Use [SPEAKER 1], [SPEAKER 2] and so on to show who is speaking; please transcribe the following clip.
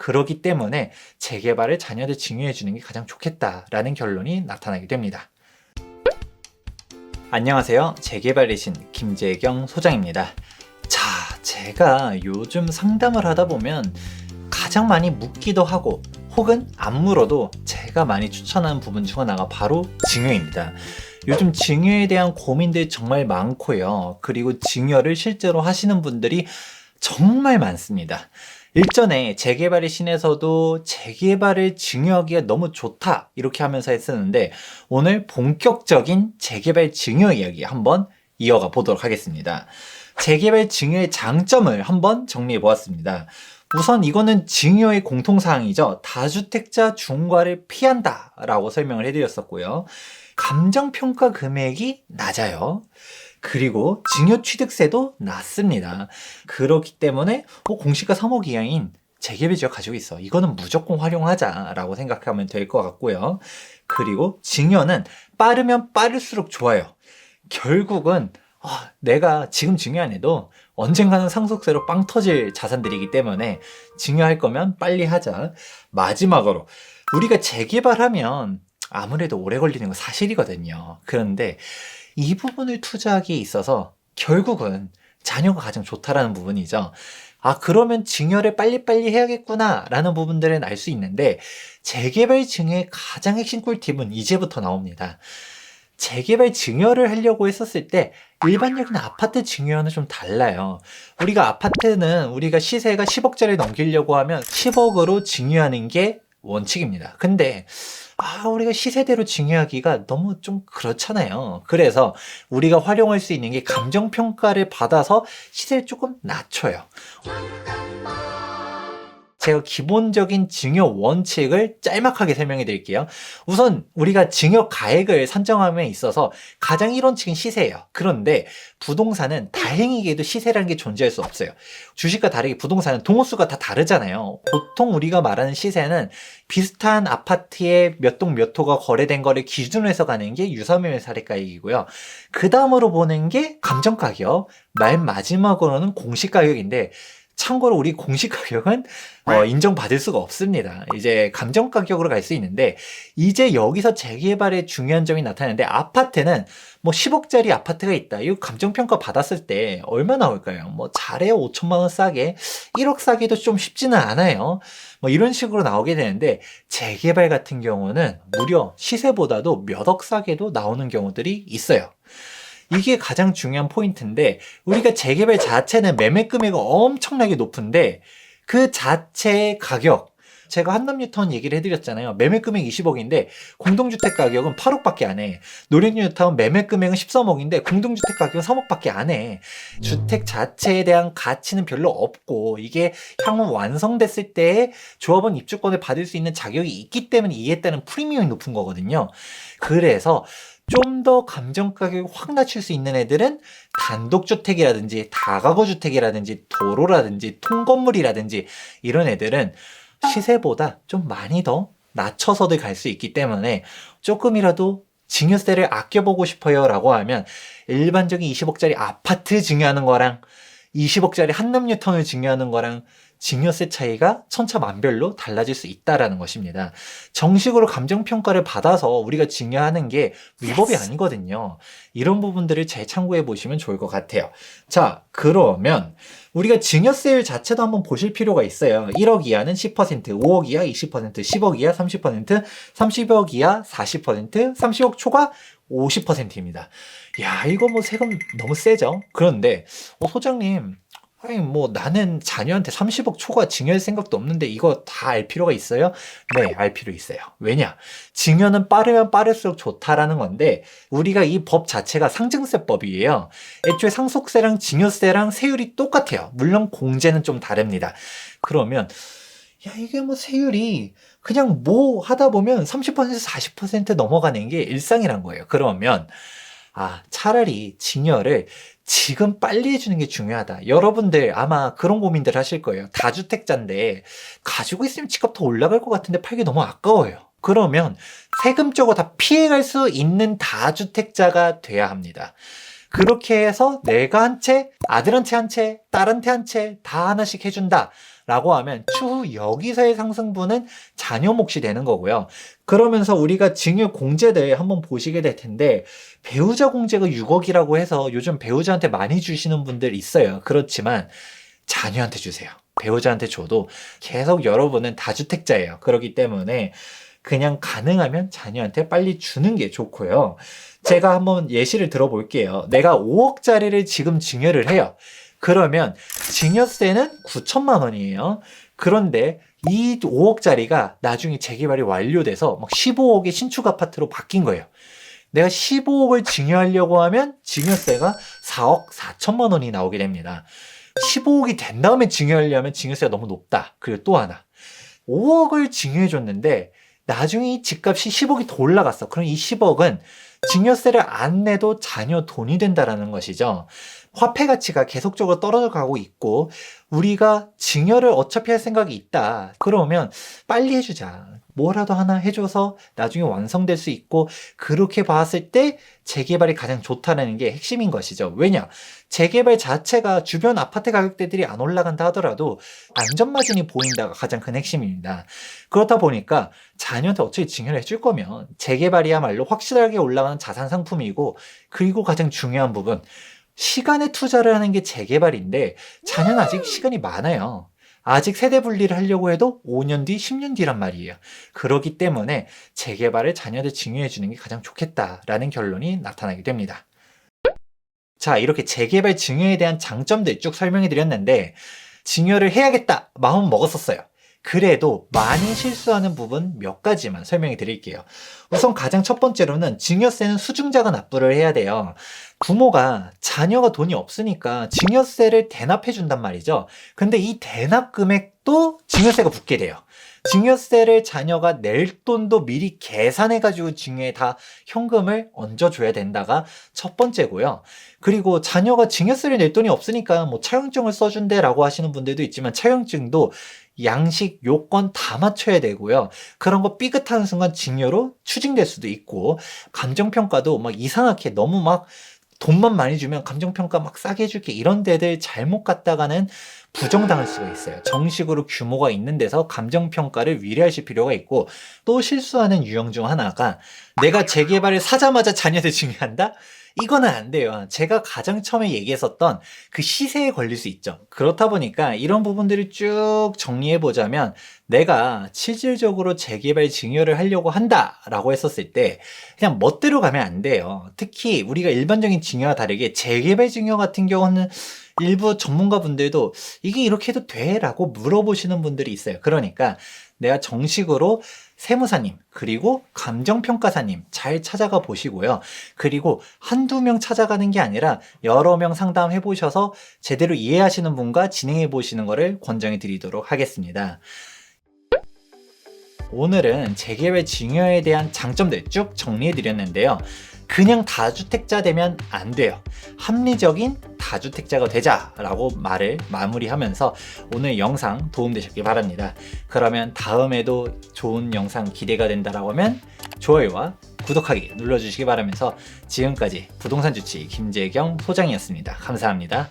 [SPEAKER 1] 그렇기 때문에 재개발을 자녀들 증여해 주는 게 가장 좋겠다라는 결론이 나타나게 됩니다. 안녕하세요. 재개발의 신 김재경 소장입니다. 자, 제가 요즘 상담을 하다 보면 가장 많이 묻기도 하고 혹은 안 물어도 제가 많이 추천하는 부분 중 하나가 바로 증여입니다. 요즘 증여에 대한 고민들이 정말 많고요. 그리고 증여를 실제로 하시는 분들이 정말 많습니다. 일전에 재개발의 신에서도 재개발을 증여하기가 너무 좋다 이렇게 하면서 했었는데 오늘 본격적인 재개발 증여 이야기 한번 이어가 보도록 하겠습니다. 재개발 증여의 장점을 한번 정리해 보았습니다. 우선 이거는 증여의 공통사항이죠. 다주택자 중과를 피한다 라고 설명을 해드렸었고요. 감정평가 금액이 낮아요. 그리고 증여취득세도 낮습니다. 그렇기 때문에 공시가 3억 이하인 재개발 지역 가지고 있어. 이거는 무조건 활용하자라고 생각하면 될 것 같고요. 그리고 증여는 빠르면 빠를수록 좋아요. 결국은 내가 지금 증여 안 해도 언젠가는 상속세로 빵 터질 자산들이기 때문에 증여할 거면 빨리 하자. 마지막으로 우리가 재개발하면 아무래도 오래 걸리는 건 사실이거든요. 그런데 이 부분을 투자하기에 있어서 결국은 자녀가 가장 좋다라는 부분이죠. 그러면 증여를 빨리빨리 해야겠구나 라는 부분들은 알 수 있는데 재개발 증여의 가장 핵심 꿀팁은 이제부터 나옵니다. 재개발 증여를 하려고 했었을 때 일반적인 아파트 증여와는 좀 달라요. 우리가 아파트는 우리가 시세가 10억짜리 넘기려고 하면 10억으로 증여하는 게 원칙입니다. 근데 우리가 시세대로 증여하기가 너무 좀 그렇잖아요. 그래서 우리가 활용할 수 있는 게 감정평가를 받아서 시세를 조금 낮춰요. 제가 기본적인 증여 원칙을 짤막하게 설명해 드릴게요. 우선 우리가 증여 가액을 산정함에 있어서 가장 1원칙은 시세예요. 그런데 부동산은 다행히게도 시세라는 게 존재할 수 없어요. 주식과 다르게 부동산은 동호수가 다 다르잖아요. 보통 우리가 말하는 시세는 비슷한 아파트의 몇 동 몇 호가 거래된 거를 기준으로 해서 가는 게 유사매매 사례가액이고요. 그 다음으로 보는 게 감정가격, 맨 마지막으로는 공시가격인데 참고로 우리 공시가격은 인정받을 수가 없습니다. 이제 감정가격으로 갈 수 있는데 이제 여기서 재개발의 중요한 점이 나타나는데 아파트는 10억짜리 아파트가 있다. 이거 감정평가 받았을 때 얼마 나올까요? 잘해야 5천만 원 싸게 1억 싸기도 좀 쉽지는 않아요. 이런 식으로 나오게 되는데 재개발 같은 경우는 무려 시세보다도 몇 억 싸게도 나오는 경우들이 있어요. 이게 가장 중요한 포인트인데 우리가 재개발 자체는 매매 금액이 엄청나게 높은데 그 자체의 가격 제가 한남뉴타운 얘기를 해드렸잖아요. 매매 금액 20억인데 공동주택 가격은 8억밖에 안 해. 노량뉴타운 매매 금액은 13억인데 공동주택 가격은 3억밖에 안 해. 주택 자체에 대한 가치는 별로 없고 이게 향후 완성됐을 때 조합원 입주권을 받을 수 있는 자격이 있기 때문에 이에 따른 프리미엄이 높은 거거든요. 그래서 좀 더 감정가격을 확 낮출 수 있는 애들은 단독주택이라든지 다가구주택이라든지 도로라든지 통건물이라든지 이런 애들은 시세보다 좀 많이 더 낮춰서들 갈 수 있기 때문에 조금이라도 증여세를 아껴보고 싶어요 라고 하면 일반적인 20억짜리 아파트 증여하는 거랑 20억짜리 한남뉴타운을 증여하는 거랑 증여세 차이가 천차만별로 달라질 수 있다라는 것입니다. 정식으로 감정평가를 받아서 우리가 증여하는 게 위법이 아니거든요. 이런 부분들을 잘 참고해 보시면 좋을 것 같아요. 자, 그러면 우리가 증여세율 자체도 한번 보실 필요가 있어요. 1억 이하는 10%, 5억 이하 20%, 10억 이하 30%, 30억 이하 40%, 30억 초과 50%입니다. 야, 이거 세금 너무 세죠? 그런데 소장님 나는 자녀한테 30억 초과 증여할 생각도 없는데 이거 다 알 필요가 있어요? 네, 알 필요 있어요. 왜냐? 증여는 빠르면 빠를수록 좋다라는 건데 우리가 이 법 자체가 상증세법이에요. 애초에 상속세랑 증여세랑 세율이 똑같아요. 물론 공제는 좀 다릅니다. 그러면 이게 세율이 그냥 하다 보면 30% 40% 넘어가는 게 일상이란 거예요. 그러면 차라리 증여를 지금 빨리 해주는 게 중요하다. 여러분들 아마 그런 고민들 하실 거예요. 다주택자인데 가지고 있으면 집값 더 올라갈 것 같은데 팔기 너무 아까워요. 그러면 세금적으로 다 피해갈 수 있는 다주택자가 돼야 합니다. 그렇게 해서 내가 한 채, 아들한테 한 채, 딸한테 한 채 다 하나씩 해준다 라고 하면 추후 여기서의 상승분은 자녀 몫이 되는 거고요. 그러면서 우리가 증여 공제들 한번 보시게 될 텐데, 배우자 공제가 6억이라고 해서 요즘 배우자한테 많이 주시는 분들 있어요. 그렇지만 자녀한테 주세요. 배우자한테 줘도 계속 여러분은 다주택자예요. 그렇기 때문에 그냥 가능하면 자녀한테 빨리 주는 게 좋고요. 제가 한번 예시를 들어볼게요. 내가 5억짜리를 지금 증여를 해요. 그러면 증여세는 9천만 원이에요. 그런데 이 5억짜리가 나중에 재개발이 완료돼서 막 15억의 신축 아파트로 바뀐 거예요. 내가 15억을 증여하려고 하면 증여세가 4억 4천만 원이 나오게 됩니다. 15억이 된 다음에 증여하려면 증여세가 너무 높다. 그리고 또 하나, 5억을 증여해줬는데 나중에 이 집값이 10억이 더 올라갔어. 그럼 이 10억은 증여세를 안 내도 자녀 돈이 된다라는 것이죠. 화폐 가치가 계속적으로 떨어져 가고 있고 우리가 증여를 어차피 할 생각이 있다. 그러면 빨리 해주자. 뭐라도 하나 해줘서 나중에 완성될 수 있고, 그렇게 봤을 때 재개발이 가장 좋다는 게 핵심인 것이죠. 왜냐? 재개발 자체가 주변 아파트 가격대들이 안 올라간다 하더라도 안전마진이 보인다가 가장 큰 핵심입니다. 그렇다 보니까 자녀한테 어차피 증여를 해줄 거면 재개발이야말로 확실하게 올라가는 자산 상품이고, 그리고 가장 중요한 부분, 시간에 투자를 하는 게 재개발인데 자녀는 아직 시간이 많아요. 아직 세대 분리를 하려고 해도 5년 뒤, 10년 뒤란 말이에요. 그렇기 때문에 재개발을 자녀한테 증여해 주는 게 가장 좋겠다라는 결론이 나타나게 됩니다. 자, 이렇게 재개발 증여에 대한 장점들 쭉 설명해 드렸는데, 증여를 해야겠다 마음 먹었었어요. 그래도 많이 실수하는 부분 몇 가지만 설명해 드릴게요. 우선 가장 첫 번째로는 증여세는 수증자가 납부를 해야 돼요. 부모가 자녀가 돈이 없으니까 증여세를 대납해 준단 말이죠. 근데 이 대납 금액도 증여세가 붙게 돼요. 증여세를 자녀가 낼 돈도 미리 계산해가지고 증여에 다 현금을 얹어줘야 된다가 첫 번째고요. 그리고 자녀가 증여세를 낼 돈이 없으니까 뭐 차용증을 써준대라고 하시는 분들도 있지만, 차용증도 양식, 요건 다 맞춰야 되고요. 그런 거 삐끗하는 순간 증여로 추징될 수도 있고, 감정평가도 막 이상하게 너무 막 돈만 많이 주면 감정평가 막 싸게 해줄게 이런 데들 잘못 갔다가는 부정당할 수가 있어요. 정식으로 규모가 있는 데서 감정평가를 위례하실 필요가 있고, 또 실수하는 유형 중 하나가 내가 재개발을 사자마자 자녀한테 증여한다? 이거는 안 돼요. 제가 가장 처음에 얘기했었던 그 시세에 걸릴 수 있죠. 그렇다 보니까 이런 부분들을 쭉 정리해 보자면, 내가 실질적으로 재개발 증여를 하려고 한다라고 했었을 때 그냥 멋대로 가면 안 돼요. 특히 우리가 일반적인 증여와 다르게 재개발 증여 같은 경우는 일부 전문가분들도 이게 이렇게 해도 돼? 라고 물어보시는 분들이 있어요. 그러니까 내가 정식으로 세무사님 그리고 감정평가사님 잘 찾아가 보시고요. 그리고 한두 명 찾아가는 게 아니라 여러 명 상담해 보셔서 제대로 이해하시는 분과 진행해 보시는 것을 권장해 드리도록 하겠습니다. 오늘은 재개발 증여에 대한 장점들 쭉 정리해 드렸는데요. 그냥 다주택자 되면 안 돼요. 합리적인 다주택자가 되자라고 말을 마무리하면서 오늘 영상 도움되셨길 바랍니다. 그러면 다음에도 좋은 영상 기대가 된다라고 하면 좋아요와 구독하기 눌러주시기 바라면서, 지금까지 부동산 주치 김재경 소장이었습니다. 감사합니다.